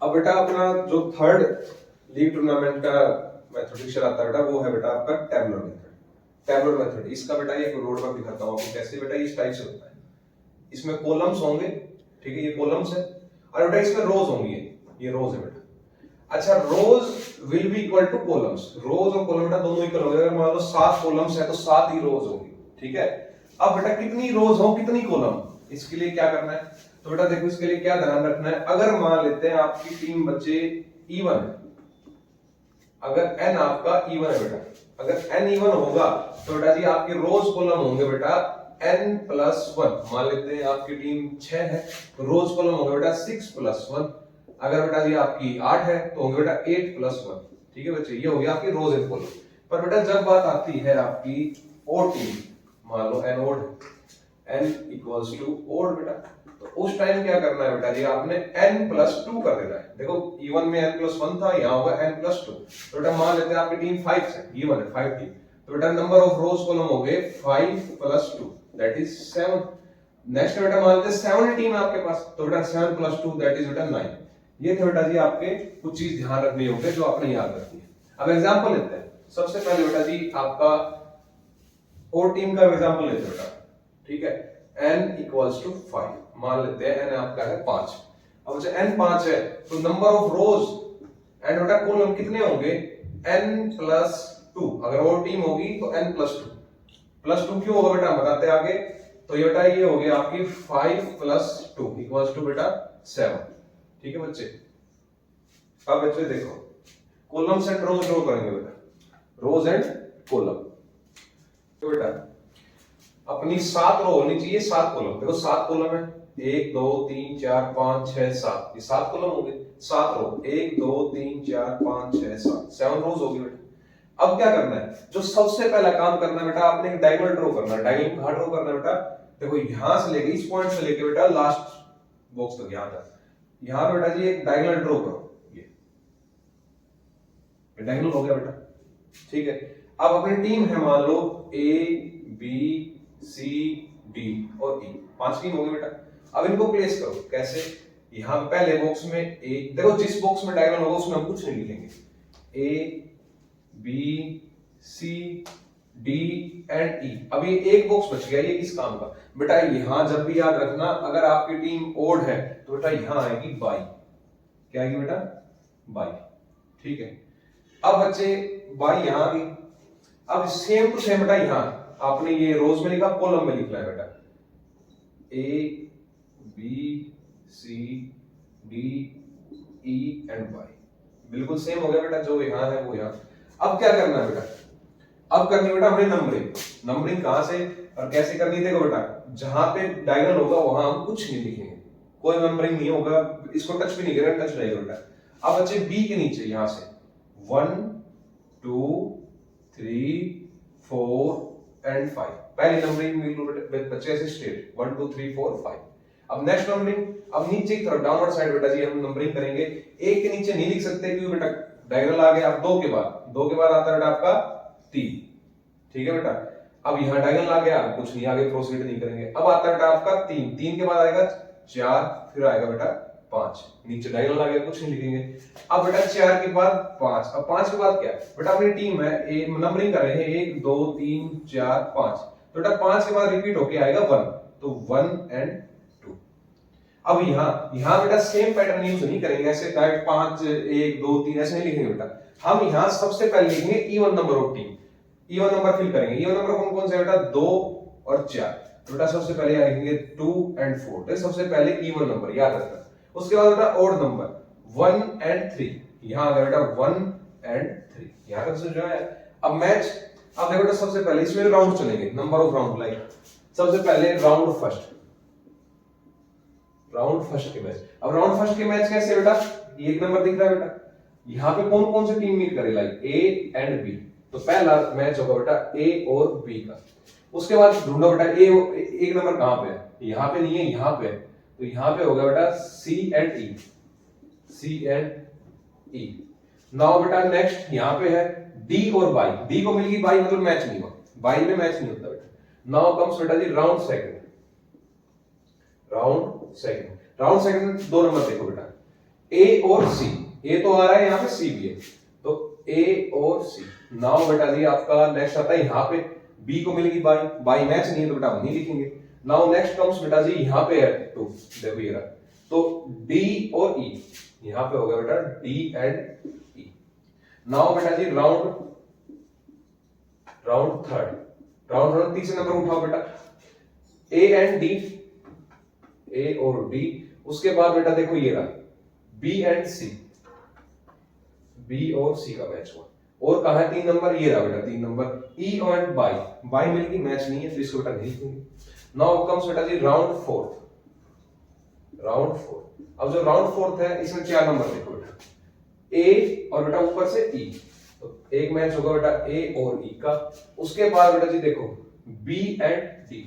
अब बेटा अपना जो थर्ड लीग टूर्नामेंट का मैथमेटिक्स आता है बेटा, वो है बेटा आपका टैबुलर मेथड। टैबुलर मेथड इसका बेटा ये रोड वर्क दिखाता हूँ आपको कैसे बेटा इस टाइप से होता है। इसमें कॉलम्स होंगे, ठीक है, ये कॉलम्स है, और बेटा इसमें रोज होंगी, ये रोज है बेटा। अच्छा, rows will be equal to columns, rows और कॉलम बेटा दोनों इक्वल होंगे। अगर मान लो 7 कॉलम्स है तो 7 ही रोज होंगी, ठीक है। अब बेटा कितनी रोज हो कितनी कॉलम, इसके लिए क्या करना है, तो बेटा देखो इसके लिए क्या ध्यान रखना है। अगर मान लेते हैं आपकी टीम बच्चे इवन है, अगर n आपका इवन है बेटा, अगर n इवन होगा तो बेटा जी आपके रोज कॉलम होंगे बेटा n+1। मान लेते हैं आपकी टीम 6 है तो रोज कॉलम होंगे बेटा 6+1। अगर बेटा जी आपकी 8 है तो होंगे बेटा 8+1, ठीक है बच्चे, ये हो गया आपकी रोज एंड कॉलम। पर बेटा जब बात आती है आपकी ओड टीम, मान लो n odd, n equals to odd बेटा, तो उस टाइम क्या करना है बेटा जी, आपने n+2 कर देना है। देखो इवन में n+1 था, यहाँ होगा n+2। तो बेटा मान लेते हैं आपकी टीम 5 है, इवन है 5 टीम, तो बेटा नंबर ऑफ रोज कॉलम हो गए 5+2 दैट इज 7। नेक्स्ट बेटा मान लेते हैं 7 टीम है आपके पास, तो बेटा 7+2 दैट इज बेटा 9। ये थे बेटा जी आपके कुछ चीज ध्यान रखनी होंगे जो आपने याद रखनी है। अब एग्जांपल लेते हैं, सबसे पहले बेटा जी आपका और टीम का एग्जांपल लेते हैं बेटा, ठीक है। n इक्वल्स टू 5, मान लेते हैं n आपका है 5। अब अच्छा n 5 है तो नंबर ऑफ रोज एंड बेटा कॉलम कितने होंगे n+2। अगर और टीम होगी तो n+2, +2 क्यों होगा बेटा हम बताते हैं आगे। तो ये बेटा ये हो गया आपकी 5+2 इक्वल्स टू बेटा 7, ठीक है बच्चे। अब बच्चे देखो कॉलम्स एंड रोज ड्रॉ करेंगे बेटा, रोज एंड कॉलम। तो बेटा अपनी 7 रो होनी चाहिए, 7 कॉलम। देखो 7 कॉलम है, 1 2 3 4 5 6 7, ये 7 कॉलम हो गए। 7 रो, 1 2 3 4 5 6 7, 7 रोज होगी बेटा। अब क्या करना है, जो सबसे पहला काम करना है बेटा, आपने एक डायगोनल ड्रॉ करना है। डायगोनल कहां ड्रॉ करना है बेटा, देखो यहां से लेके इस पॉइंट से लेके बेटा लास्ट बॉक्स तक, यहां तक, यहां बेटा जी एक डायगोनल ड्रॉ करो। ये डायगोनल हो गया बेटा, ठीक है। अब अपनी टीम है मान लो ए बी सी डी और ई, 5 टीम हो गई बेटा। अब इनको प्लेस करो, कैसे, यहां पहले बॉक्स में ए, देखो जिस बॉक्स में डायगोनल होगा उसमें हम कुछ नहीं लिखेंगे, A B C D and E. अब ये एक बॉक्स बच गया, ये किस काम का बेटा, यहां जब भी याद रखना अगर आपकी टीम ओड है तो बेटा यहां आएगी बाई, क्या आएगी बेटा, बाई, ठीक है। अब बच्चे बाई यहां आ गई। अब सेम टू सेम बेटा यहां आपने ये रोज में लिखा, कॉलम में लिखना है बेटा, A B C D E and Y, बिल्कुल सेम हो गया बेटा, जो यहां है वो यहां। अब क्या करना है बेटा, अब करनी बेटा हमने नंबरिंग। नंबरिंग कहां से और कैसे करनी, देखो बेटा जहां पे डायगोनल होगा वहां हम कुछ नहीं लिखेंगे, कोई नंबरिंग नहीं होगा, इसको टच भी नहीं करेंगे, टच रहेगा बेटा। अब बच्चे बी के नीचे यहां से 1 2 3 4 एंड 5, पहली नंबरिंग बच्चे ऐसे स्ट्रेट 1 2 3 4 5। अब नेक्स्ट नंबरिंग, अब नीचे की तरफ डाउनवर्ड साइड बेटा जी हम नंबरिंग करेंगे। एक के नीचे नहीं लिख सकते क्योंकि बेटा डायगोनल आ गया। अब 2 के बाद आता है बेटा आपका 3, ठीक है बेटा। अब यहां डायगोनल आ गया, कुछ नहीं, आगे प्रोसीड नहीं करेंगे। अब आता है बेटा आपका 3, 3 के बाद आएगा 4, फिर आएगा बेटा 5, नीचे डायगोनल आ गया, कुछ नहीं लिखेंगे। अब बेटा 4 के बाद 5, अब 5 के बाद क्या, बेटा अपनी टीम है नंबरिंग कर रहे हैं 1 2 3 4 5, तो बेटा 5 के बाद रिपीट होके आएगा 1, तो 1 एंड 2। अब यहां बेटा सेम पैटर्न यूज नहीं करेंगे, ऐसे डायरेक्ट 5 1 2 3 ऐसे नहीं लिखेंगे बेटा। हम यहां सबसे पहले लिखेंगे even number of term, even number fill करेंगे। इवन नंबर कौन कौन से बेटा, 2 और 4, तो बेटा सबसे पहले यहाँ लिखेंगे 2 एंड 4, तो सबसे पहले इवन नंबर याद रखना। उसके बाद बेटा ऑड नंबर 1 एंड 3, यहां आ गया बेटा 1 एंड 3, यहां तक समझ आया। अब मैच, अब देखो बेटा सबसे पहले इसमें राउंड चलेंगे, नंबर ऑफ राउंड, लाइक सबसे पहले राउंड फर्स्ट के मैच। अब राउंड फर्स्ट के मैच कैसे बेटा, ये एक नंबर दिख रहा है बेटा, यहां पे कौन कौन से टीम मीट करे, लाइक ए एंड बी, तो पहला मैच होगा बेटा ए और बी का। उसके बाद ढूंढो बेटा ए एक नंबर कहां पे है, यहां पे नहीं है, यहां पे है, तो यहां पे होगा बेटा C and E, C and E. Now बेटा नेक्स्ट यहां पे है डी और बाई, डी को मिल गई बाई, मतलब मैच नहीं हुआ, बाई में मैच नहीं होता बेटा। नाउ कम्स बेटा जी round second, round second 2 number देखो बेटा, ए और सी, ए तो आ रहा है यहाँ पे, सी भी है, तो ए और सी। नाउ बेटा जी आपका नेक्स्ट आता है यहाँ पे बी को मिलेगी बाई, बाई मैच नहीं है तो बेटा हम नहीं लिखेंगे। नाउ नेक्स्ट कम्स बेटा जी यहाँ पे है टू, देखो ये रहा, तो डी और ई, यहाँ पे हो गया बेटा डी एंड ई। नाउ बेटा जी राउंड थर्ड, तीसरे नंबर उठाओ बेटा, ए एंड डी, ए और डी, उसके बाद बेटा देखो ये रहा बी एंड सी, बी और सी का मैच हुआ। और कहा है 3 नंबर, ये रहा बेटा 3 नंबर, ई एंड बाई, बाई मिलगी मैच नहीं है तो इसको बेटा नहीं लिखेंगे। नाउ कम्स बेटा जी राउंड फोर्थ, अब जो राउंड फोर्थ है इसमें 4 नंबर देखो बेटा, ए और बेटा ऊपर से ई, तो एक मैच होगा बेटा ए और ई का। उसके बाद बेटा जी देखो बी एंड डी,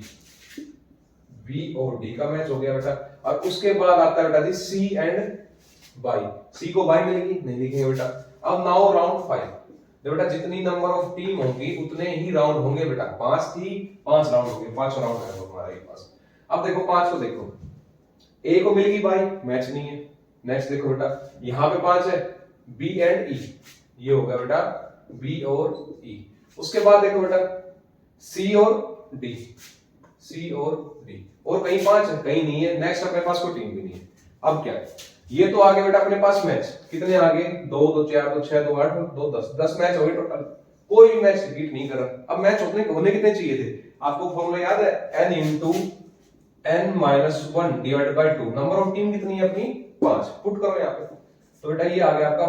बी और डी का मैच हो गया बेटा। और उसके बाद आता है बेटा जी सी एंड बाई, सी को बाई मिलेगी नहीं लिखेंगे बेटा। अब नाउ राउंड 5, देखो बेटा जितनी नंबर ऑफ टीम होंगी उतने ही राउंड होंगे बेटा, 5 थी 5 राउंड होंगे, 5 राउंड है हमारा ये पास। अब देखो 5 को देखो, ए को मिलेगी बाई, मैच नहीं है। नेक्स्ट देखो बेटा यहाँ पे 5 है, बी एंड ई, ये हो गया बेटा बी और ई। उसके बाद देखो बेटा सी और डी, सी और डी, और कहीं 5 है कहीं नहीं है। नेक्स्ट अपने पास कोई टीम भी नहीं है। अब क्या है, ये तो आगे बेटा अपने पास मैच कितने आगे, 2 2 4 2 6 2 8 2 10 मैच हो गए टोटल, कोई भी मैच रिपीट नहीं कर रहा। अब मैच होने कितने चाहिए थे, आपको फॉर्मूला याद है, n into n minus 1 divided by 2, number of team कितनी है अपनी 5, पुट करो यहाँ पे, तो बेटा ये आ गया आपका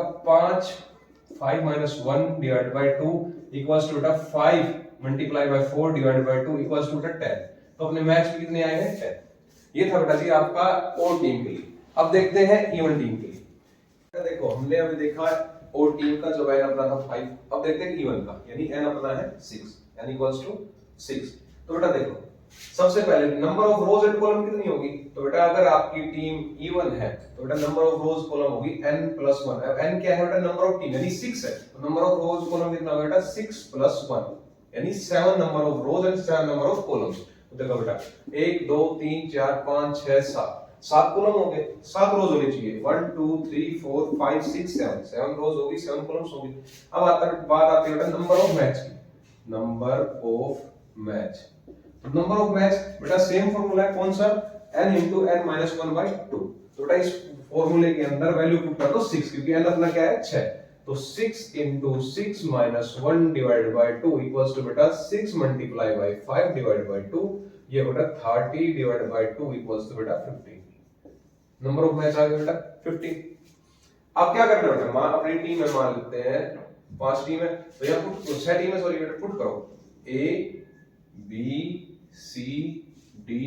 5 minus 1 divided by 2 equals to बेटा 5 multiply by 4 divided by 2 equals to बेटा 10। तो अपने मैच में कितने आए हैं 10। ये था बेटा जी आपका ओड टीम के लिए। अब देखते हैं इवन टीम के लिए। देखो हमने अभी देखा ओड टीम का जो n अपना था 5, अब देखते हैं इवन का, यानी n अपना है 6, n इक्वल्स टू 6। तो बेटा देखो सबसे पहले number of rose and column कितनी होगी, तो बेटा अगर आपकी टीम इवन है तो बेटा नंबर ऑफ रोज कॉलम होगी n प्लस 1। अब n क्या है बेटा, नंबर ऑफ टीम यानी 6 है, तो नंबर ऑफ रोज कॉलम कितना होगा बेटा 6 प्लस 1 यानी 7 number of rose and 7 number of columns. तो देखो बेटा 1 2 3 4 5 6 7, 7 कॉलम हो गए, 7 रोज होनी चाहिए, 1 2 3 4 5 6 7, 7 रोज होगी 7 कॉलम्स होगी। अब बात आती है बेटा नंबर ऑफ मैच की, number of match. Number of match बेटा सेम फॉर्मूला है, कौन सा, n into n minus 1 by 2। तो बेटा इस फॉर्मूले के अंदर वैल्यू पुट कर दो 6, क्योंकि n अपना क्या है 6, तो 6 into 6 minus 1 divided by 2 equals to बेटा 6 multiply by 5 divided by 2, ये बेटा 30 divided by 2 equals to बेटा 15। नंबर ऑफ मैच आ गया बेटा 15। अब क्या करना है बेटा, मान अपनी टीम में मान लेते हैं 5 टीम है, तो यहाँ पुट 6 टीम है, सॉरी बेटा पुट करो A B C D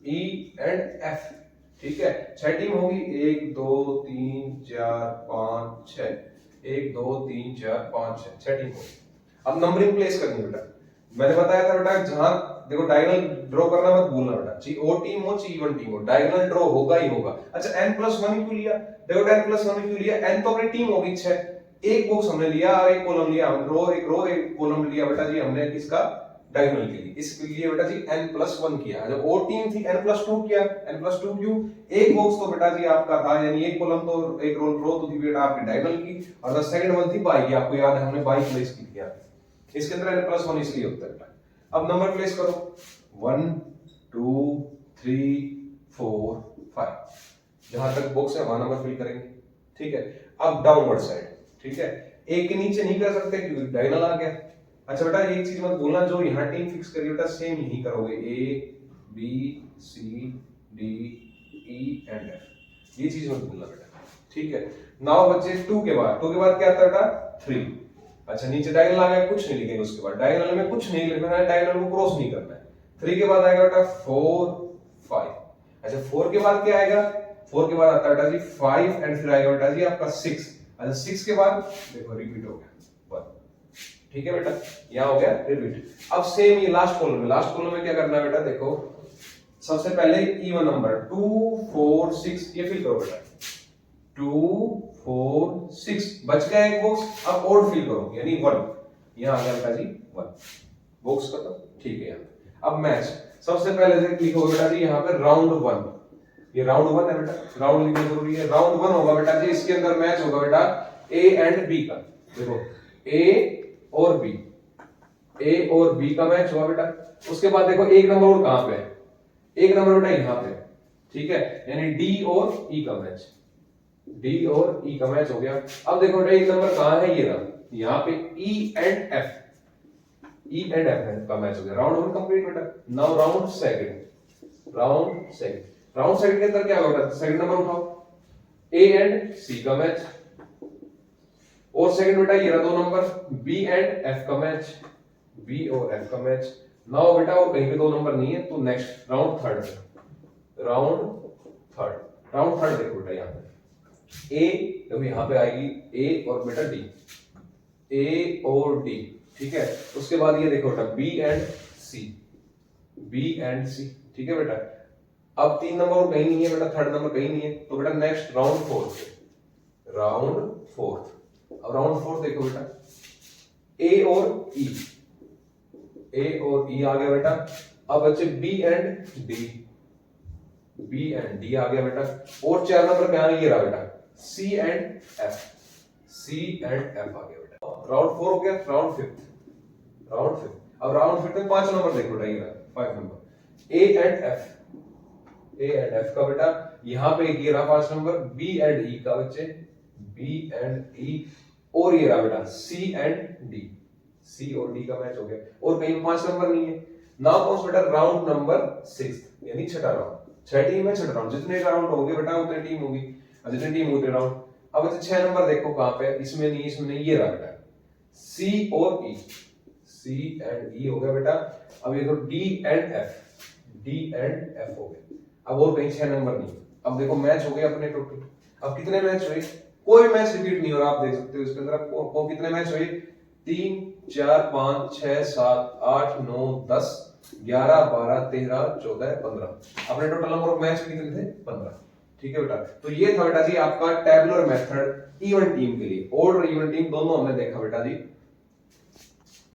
E and F, ठीक है 6 टीम होगी, 1 2 3 4 5 6, 1 2 3 4 5 6 टीम होगी। अब नंबरिंग प्लेस करनी है बेटा, मैंने बताया था बेटा जहां देखो डायगोनल ड्रॉ करना मत भूलना बेटा, चाहे ओ टीम हो चाहे इवन टीम हो, डायगोनल ड्रॉ होगा ही होगा। अच्छा n प्लस 1 क्यों लिया, देखो n प्लस 1 क्यों लिया, n तो अपनी टीम होगी 6, एक बॉक्स हमने लिया और एक कॉलम लिया, हम रो एक कॉलम लिया बेटा जी हमने किसका, डायगोनल के लिए, इसके लिए बेटा जी n प्लस 1 किया। जब ओ टीम थी n प्लस 2 किया, n प्लस 2 क्यों, एक बॉक्स तो बेटा जी आपका था, यानी एक कॉलम तो एक रो तो थी बेटा आपकी डायगोनल की, और द सेकंड वन थी बाई की, आपको याद है हमने बाई प्लेस की थी, इसके अंदर n प्लस 1 इसलिए होता है बेटा। अब नंबर प्लेस करो 1 2 3 4 5, जहां तक बॉक्स है वहां नंबर फिल करेंगे, ठीक है। अब डाउनवर्ड साइड, ठीक है, एक के नीचे नहीं कर सकते क्योंकि डायगोनल आ गया। अच्छा बेटा एक चीज मत भूलना, जो यहाँ टीम फिक्स करी बेटा सेम यही करोगे, A B C D E and F, ये चीज मत भूलना बेटा, ठीक है। नाउ बच्चे 2 के बाद क्या आता है बेटा 3। अच्छा नीचे डायगोनल आ गया, कुछ नहीं लिखेंगे उसके बाद, डायगोनल में कुछ नहीं लिखना है, डायगोनल को क्रॉस नहीं करना है। 3 के बाद आएगा बेटा 4 5। अच्छा 4 के बाद क्या आएगा, 4 के बाद आता है बेटा जी 5 एंड फिर आएगा बेटा जी आपका 6। अच्छा 6 के बाद देखो रिपीट हो गया 1, ठीक है बेटा, यहाँ हो गया रिपीट। अब सेम ये लास्ट कॉलम में क्या करना है बेटा, देखो सबसे पहले इवन नंबर 2 4 6 ये फिल करो बेटा, 2 4 6 बच गया एक बॉक्स। अब ओड फिल करो यानी 1, यहाँ आ गया बेटा जी 1 बॉक्स खत्म, ठीक है। यहाँ अब मैच सबसे पहले से लिखो बेटा जी यहाँ पे राउंड 1, ये राउंड 1 है बेटा, राउंड लिखना जरूरी है। राउंड 1 होगा बेटा जी, इसके अंदर मैच होगा बेटा ए एंड बी का। देखो ए और बी, ए और बी का मैच हुआ बेटा। उसके बाद देखो एक नंबर और कहां पे है, एक नंबर बेटा यहां पे, ठीक है, यानी डी और ई का मैच, डी और ई का मैच हो गया। अब देखो बेटा एक नंबर कहां है, ये रहा, यहां पे E and F, E and F का मैच हो गया। राउंड 1 कंप्लीट बेटा। Now round second, round second, round second के अंदर क्या होगा, सेकंड नंबर उठाओ, ए एंड सी का मैच, और सेकंड बेटा ये रहा 2 नंबर, बी एंड एफ का मैच, बी और एफ का मैच। नाउ बेटा और कहीं पे 2 नंबर नहीं है, तो next round third, round third, round third देखो बेटा यहाँ पे ए, देखो यहाँ पे आएगी ए और बेटा डी, ए और डी, ठीक है। उसके बाद ये देखो बेटा B and C, B and C, ठीक है बेटा। अब 3 नंबर और कहीं नहीं है बेटा, थर्ड नंबर कहीं नहीं है, तो बेटा next round fourth, round fourth. अब राउंड फोर्थ देखो बेटा ए और ई, ए और ई आ गया बेटा। अब बच्चे B and D, B and D आ गया बेटा। और 4 नंबर पे आगे ये रहा बेटा C and F, C and F आ गया बेटा। राउंड 4 हो गया। Round fifth, round fifth. अब राउंड फिफ्थ में 5 नंबर देखो बेटा, ये रहा 5 number A and F, A and F का बेटा। यहां पे ये रहा 5 नंबर बी एंड ई का बच्चे, बी एंड ई, और ये रहा बेटा सी एंड डी, सी और डी का मैच हो गया। और कहीं 5 नंबर नहीं है। नाउ कम्स बेटा राउंड नंबर 6, यानी छठा राउंड। 6 टीम है, छठा राउंड। जितने राउंड होंगे बेटा उतनी टीम होगी, जितनी टीम उतने राउंड। अब अच्छा 6 नंबर देखो कहां पे, इसमें नहीं, इसमें नहीं, ये रहा बेटा सी और ई, सी एंड ई हो गया बेटा। अब ये तो D and F, D and F हो गए। अब और कहीं 6 नंबर नहीं। अब देखो मैच हो गए अपने टोटल। अब कितने मैच हुए, कोई मैच रिपीट नहीं हो रहा, आप देख सकते हो इसके अंदर आपको कितने मैच हुए, 3 4 5 6 7 8 9 10 11 12 13 14 15, अपने टोटल नंबर ऑफ मैच कितने थे, 15, ठीक है बेटा। तो ये था बेटा जी आपका टैबुलर मेथड इवन टीम के लिए। ऑड और इवन टीम दोनों हमने देखा बेटा जी।